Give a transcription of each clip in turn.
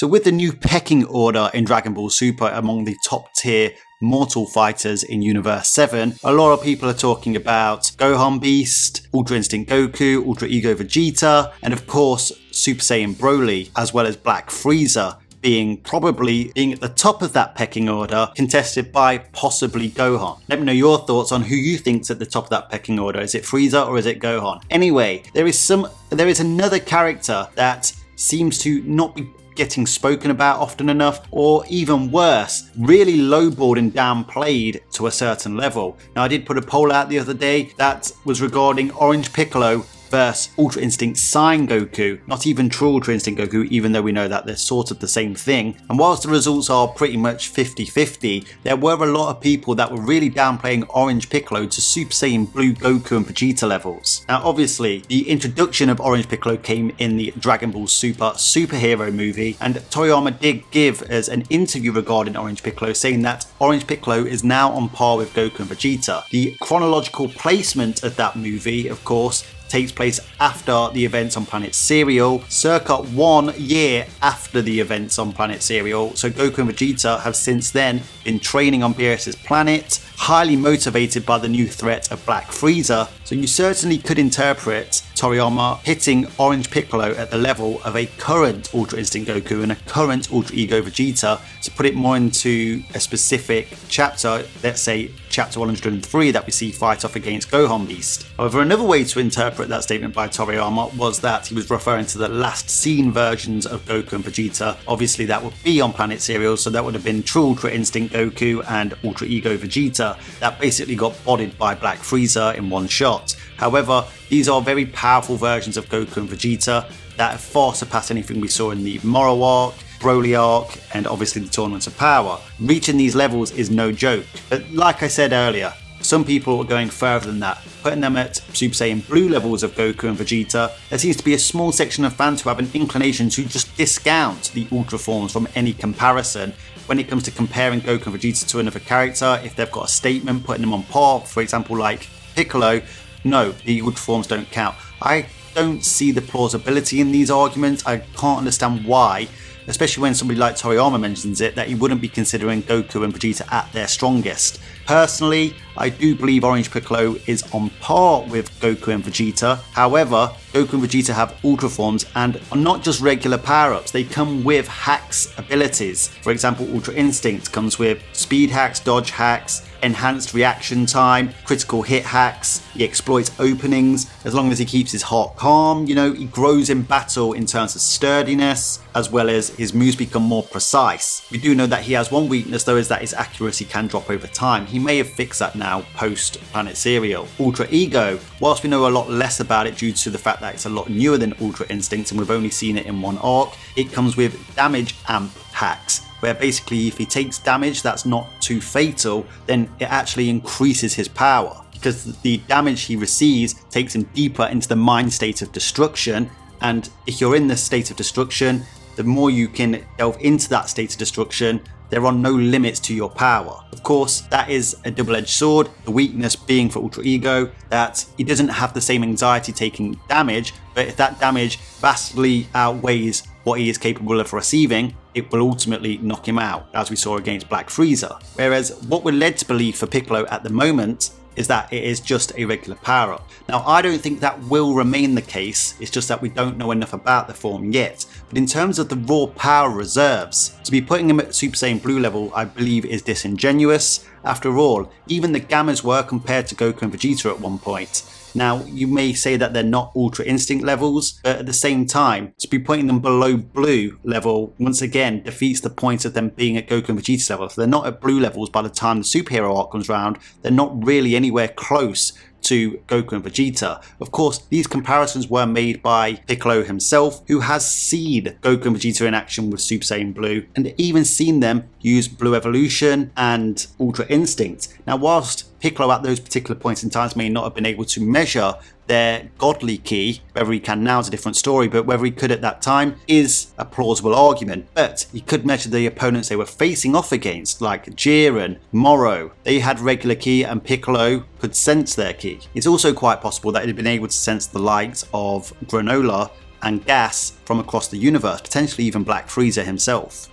So with the new pecking order in Dragon Ball Super among the top tier mortal fighters in Universe 7, a lot of people are talking about Gohan Beast, Ultra Instinct Goku, Ultra Ego Vegeta, and of course Super Saiyan Broly, as well as Black Frieza being at the top of that pecking order, contested by possibly Gohan. Let me know your thoughts on who you think's at the top of that pecking order. Is it Frieza or is it Gohan? Anyway, there is another character that seems to not be getting spoken about often enough, or even worse, really lowballed and downplayed to a certain level. Now, I did put a poll out the other day that was regarding Orange Piccolo versus Ultra Instinct Sign Goku, not even true Ultra Instinct Goku, even though we know that they're sort of the same thing. And whilst the results are pretty much 50-50, there were a lot of people that were really downplaying Orange Piccolo to Super Saiyan Blue Goku and Vegeta levels. Now obviously, the introduction of Orange Piccolo came in the Dragon Ball Super superhero movie, and Toriyama did give us an interview regarding Orange Piccolo, saying that Orange Piccolo is now on par with Goku and Vegeta. The chronological placement of that movie, of course, takes place after the events on Planet Cereal, circa 1 year after the events on Planet Cereal. So Goku and Vegeta have since then been training on Beerus' planet, highly motivated by the new threat of Black Frieza. So you certainly could interpret Toriyama hitting Orange Piccolo at the level of a current Ultra Instinct Goku and a current Ultra Ego Vegeta. To put it more into a specific chapter, let's say chapter 103 that we see fight off against Gohan Beast. However, another way to interpret that statement by Toriyama was that he was referring to the last seen versions of Goku and Vegeta. Obviously that would be on Planet Cereal, so that would have been true Ultra Instinct Goku and Ultra Ego Vegeta that basically got bodied by Black Frieza in one shot. However, these are very powerful versions of Goku and Vegeta that have far surpassed anything we saw in the Moro arc, Broly arc, and obviously the Tournaments of Power. Reaching these levels is no joke, but like I said earlier, some people are going further than that, putting them at Super Saiyan Blue levels of Goku and Vegeta. There seems to be a small section of fans who have an inclination to just discount the Ultra forms from any comparison when it comes to comparing Goku and Vegeta to another character. If they've got a statement putting them on par, for example like Piccolo, no, the Ultra forms don't count. I don't see the plausibility in these arguments. I can't understand why, especially when somebody like Toriyama mentions it, that he wouldn't be considering Goku and Vegeta at their strongest. Personally, I do believe Orange Piccolo is on par with Goku and Vegeta. However, Goku and Vegeta have Ultra forms and are not just regular power-ups, they come with hacks abilities. For example, Ultra Instinct comes with speed hacks, dodge hacks, enhanced reaction time, critical hit hacks. He exploits openings as long as he keeps his heart calm. You know, he grows in battle in terms of sturdiness, as well as his moves become more precise. We do know that he has one weakness though, is that his accuracy can drop over time. He may have fixed that now post Planet Cereal. Ultra Ego, whilst we know a lot less about it due to the fact that it's a lot newer than Ultra Instinct and we've only seen it in one arc, it comes with damage amp hacks, where basically if he takes damage that's not too fatal, then it actually increases his power, because the damage he receives takes him deeper into the mind state of destruction, and if you're in the state of destruction, the more you can delve into that state of destruction, there are no limits to your power. Of course, that is a double-edged sword, the weakness being for Ultra Ego that he doesn't have the same anxiety taking damage, but if that damage vastly outweighs what he is capable of receiving, it will ultimately knock him out, as we saw against Black Frieza. Whereas what we're led to believe for Piccolo at the moment is that it is just a regular power-up. Now, I don't think that will remain the case, it's just that we don't know enough about the form yet. But in terms of the raw power reserves, to be putting him at Super Saiyan Blue level I believe is disingenuous. After all, even the Gammas were compared to Goku and Vegeta at one point. Now, you may say that they're not Ultra Instinct levels, but at the same time, to be putting them below Blue level, once again, defeats the point of them being at Goku and Vegeta level. If they're not at Blue levels by the time the superhero arc comes around, they're not really anywhere close to Goku and Vegeta. Of course, these comparisons were made by Piccolo himself, who has seen Goku and Vegeta in action with Super Saiyan Blue, and even seen them use Blue Evolution and Ultra Instinct. Now, whilst Piccolo at those particular points in time may not have been able to measure their godly ki, whether he can now is a different story, but whether he could at that time is a plausible argument. But he could measure the opponents they were facing off against, like Jiren, Moro. They had regular ki and Piccolo could sense their ki. It's also quite possible that he'd been able to sense the likes of Granola, and Gas from across the universe, potentially even Black Frieza himself.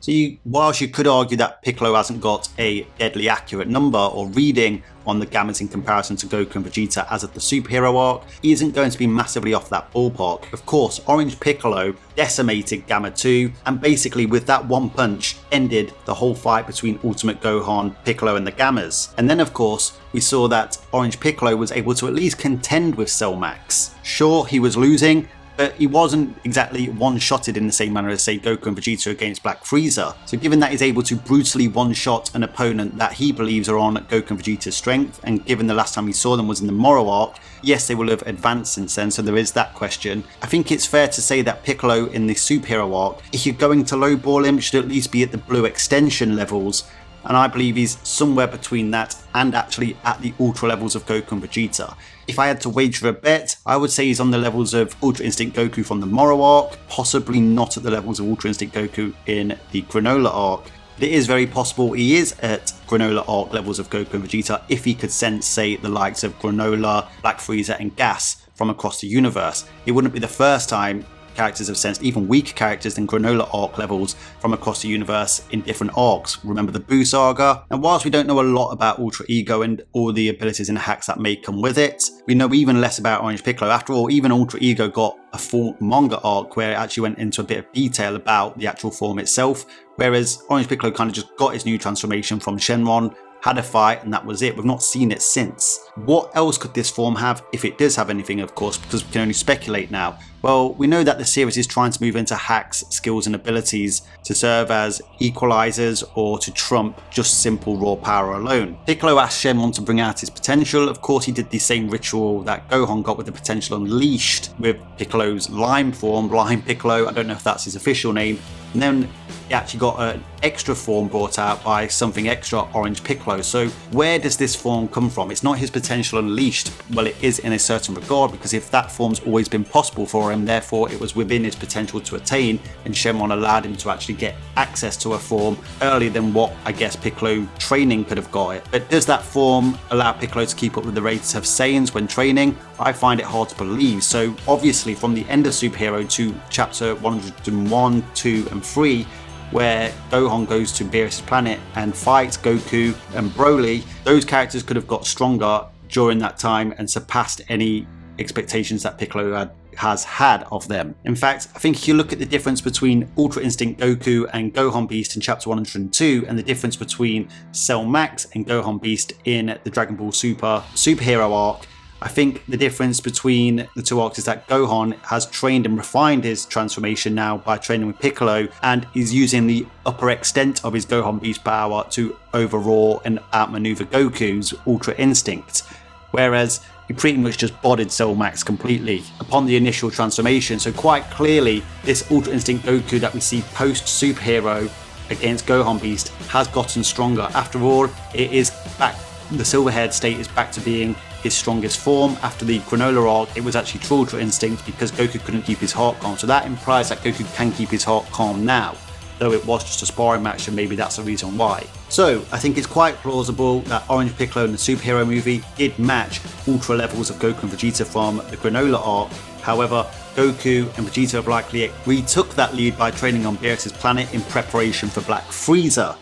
So whilst you could argue that Piccolo hasn't got a deadly accurate number or reading on the Gammas in comparison to Goku and Vegeta as of the superhero arc, he isn't going to be massively off that ballpark. Of course, Orange Piccolo decimated Gamma 2 and basically with that one punch ended the whole fight between Ultimate Gohan, Piccolo and the Gammas. And then of course, we saw that Orange Piccolo was able to at least contend with Cell Max. Sure, he was losing, but he wasn't exactly one-shotted in the same manner as, say, Goku and Vegeta against Black Frieza. So given that he's able to brutally one-shot an opponent that he believes are on Goku and Vegeta's strength, and given the last time we saw them was in the Moro arc, yes, they will have advanced since then, so there is that question. I think it's fair to say that Piccolo in the superhero arc, if you're going to lowball him, should at least be at the blue extension levels, and I believe he's somewhere between that and actually at the ultra levels of Goku and Vegeta. If I had to wager a bet, I would say he's on the levels of Ultra Instinct Goku from the Moro arc, possibly not at the levels of Ultra Instinct Goku in the Granola arc. It is very possible he is at Granola arc levels of Goku and Vegeta if he could sense, say, the likes of Granola, Black Frieza and Gas from across the universe. It wouldn't be the first time characters have sensed even weaker characters than Granola arc levels from across the universe in different arcs. Remember the Buu saga? And whilst we don't know a lot about Ultra Ego and all the abilities and hacks that may come with it, we know even less about Orange Piccolo. After all, even Ultra Ego got a full manga arc where it actually went into a bit of detail about the actual form itself, whereas Orange Piccolo kind of just got his new transformation from Shenron, had a fight, and that was it. We've not seen it since. What else could this form have, if it does have anything, of course, because we can only speculate now? Well, we know that the series is trying to move into hacks, skills and abilities to serve as equalizers or to trump just simple raw power alone. Piccolo asked Shenron to bring out his potential. Of course, he did the same ritual that Gohan got with the potential unleashed with Piccolo's Lime form, Lime Piccolo. I don't know if that's his official name. And then he actually got an extra form brought out by something extra, Orange Piccolo. So where does this form come from? It's not his potential unleashed. Well, it is in a certain regard, because if that form's always been possible for him, therefore it was within his potential to attain, and Shenron allowed him to actually get access to a form earlier than what I guess Piccolo training could have got it. But does that form allow Piccolo to keep up with the rates of Saiyans when training? I find it hard to believe. So obviously from the end of Superhero to chapter 101, 2 and 3, where Gohan goes to Beerus' planet and fights Goku and Broly, those characters could have got stronger during that time and surpassed any expectations that Piccolo has had of them. In fact, I think if you look at the difference between Ultra Instinct Goku and Gohan Beast in chapter 102 and the difference between Cell Max and Gohan Beast in the Dragon Ball Super superhero arc, I think the difference between the two arcs is that Gohan has trained and refined his transformation now by training with Piccolo, and is using the upper extent of his Gohan Beast power to overraw and outmaneuver Goku's Ultra Instinct. Whereas he pretty much just bodied Cell Max completely upon the initial transformation. So quite clearly, this Ultra Instinct Goku that we see post superhero against Gohan Beast has gotten stronger. After all, it is back. The silver-haired state is back to being his strongest form. After the Granola arc, it was actually true Ultra Instinct because Goku couldn't keep his heart calm. So that implies that Goku can keep his heart calm now, though it was just a sparring match, and maybe that's the reason why. So I think it's quite plausible that Orange Piccolo in the superhero movie did match ultra levels of Goku and Vegeta from the Granola arc. However, Goku and Vegeta have likely retook that lead by training on Beerus' planet in preparation for Black Frieza.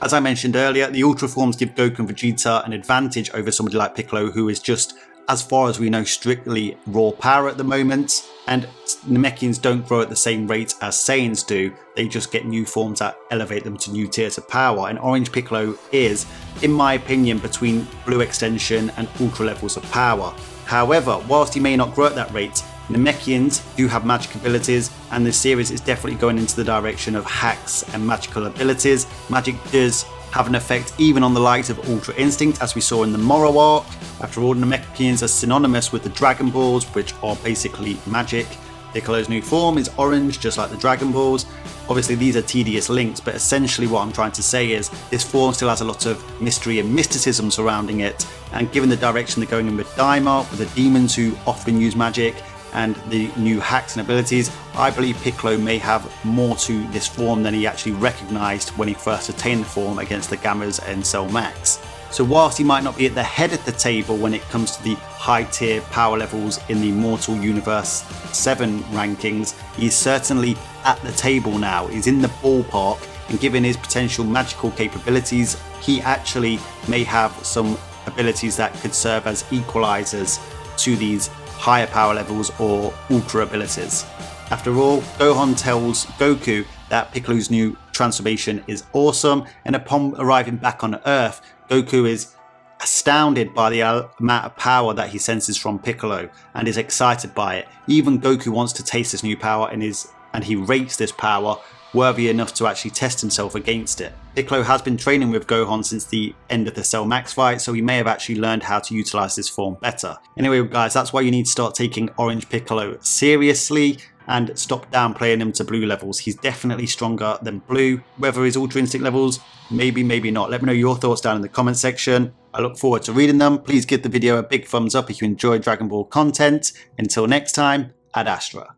As I mentioned earlier, the Ultra forms give Goku and Vegeta an advantage over somebody like Piccolo, who is just, as far as we know, strictly raw power at the moment. And Namekians don't grow at the same rate as Saiyans do. They just get new forms that elevate them to new tiers of power. And Orange Piccolo is, in my opinion, between Blue Extension and Ultra levels of power. However, whilst he may not grow at that rate, Namekians do have magic abilities, and this series is definitely going into the direction of hacks and magical abilities. Magic does have an effect even on the likes of Ultra Instinct, as we saw in the Moro arc. After all, Namekians are synonymous with the Dragon Balls, which are basically magic. Piccolo's new form is orange, just like the Dragon Balls. Obviously these are tedious links, but essentially what I'm trying to say is this form still has a lot of mystery and mysticism surrounding it, and given the direction they're going in with Daima, with the demons who often use magic, and the new hacks and abilities, I believe Piccolo may have more to this form than he actually recognised when he first attained the form against the Gammas and Cell Max. So whilst he might not be at the head of the table when it comes to the high tier power levels in the Mortal Universe 7 rankings, he's certainly at the table now. He's in the ballpark, and given his potential magical capabilities, he actually may have some abilities that could serve as equalizers to these higher power levels or ultra abilities. After all, Gohan tells Goku that Piccolo's new transformation is awesome, and upon arriving back on Earth, Goku is astounded by the amount of power that he senses from Piccolo and is excited by it. Even Goku wants to taste this new power and he rates this power worthy enough to actually test himself against it. Piccolo has been training with Gohan since the end of the Cell Max fight, so he may have actually learned how to utilize this form better. Anyway guys, that's why you need to start taking Orange Piccolo seriously and stop downplaying him to blue levels. He's definitely stronger than blue. Whether his Ultra Instinct levels, maybe not. Let me know your thoughts down in the comment section. I look forward to reading them. Please give the video a big thumbs up if you enjoy Dragon Ball content. Until next time, Ad Astra.